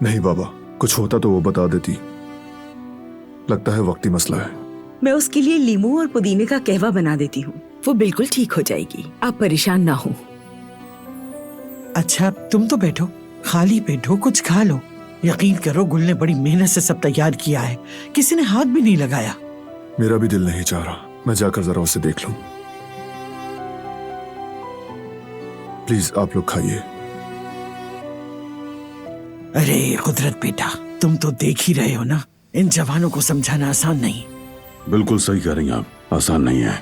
नहीं बाबा, कुछ होता तो वो बता देती। लगता है वक्ती मसला है। मैं उसके लिए लीमू और पुदीने का कहवा बना देती हूँ, वो बिल्कुल ठीक हो जाएगी। आप परेशान ना हो। अच्छा तुम तो बैठो, खाली पेट हो, कुछ खा लो। यकीन करो गुल ने बड़ी मेहनत से सब तैयार किया है, किसी ने हाथ भी नहीं लगाया। मेरा भी दिल नहीं चाह रहा, मैं जाकर जरा उसे देख लूं। प्लीज आप लोग खाइए। अरे कुदरत बेटा, तुम तो देख ही रहे हो ना, इन जवानों को समझाना आसान नहीं। बिल्कुल सही कह रही हैं आप, आसान नहीं है।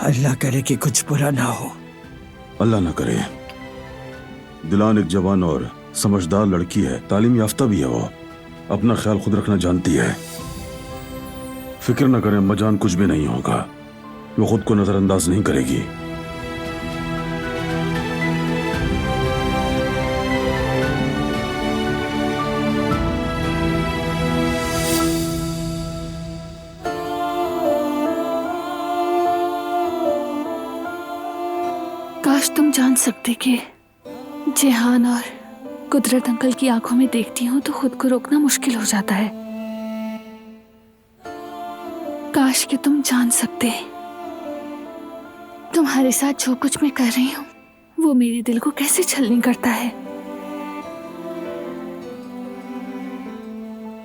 अल्लाह करे कि कुछ बुरा ना हो। अल्लाह ना करे। दिलान एक जवान और समझदार लड़की है, तालीम याफ्ता भी है। वो अपना ख्याल खुद रखना जानती है। फिक्र न करें, अम्माजान कुछ भी नहीं होगा। वो खुद को नजरअंदाज नहीं करेगी। काश तुम जान सकते कि जेहान और कुदरत अंकल की आंखों में देखती हूँ तो खुद को रोकना मुश्किल हो जाता है। काश कि तुम जान सकते, तुम्हारे साथ जो कुछ मैं कर रही हूँ वो मेरे दिल को कैसे छलनी करता है।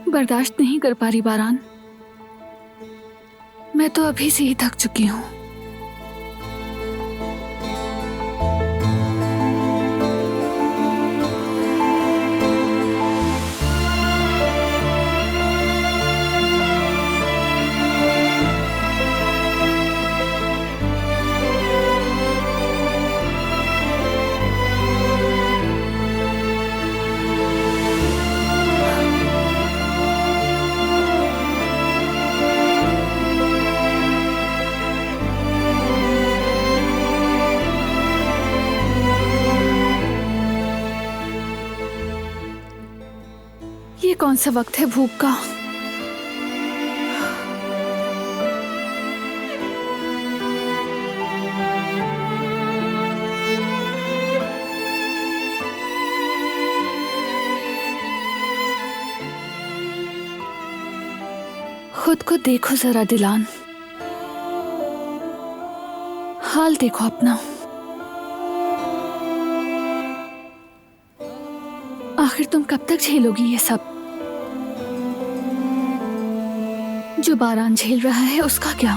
बर्दाश्त नहीं कर पा रही बारान, मैं तो अभी से ही थक चुकी हूँ। ये कौन सा वक्त है भूख का? खुद को देखो जरा दिलान, हाल देखो अपना। आखिर तुम कब तक झेलोगी ये सब? जो बारान झेल रहा है उसका क्या?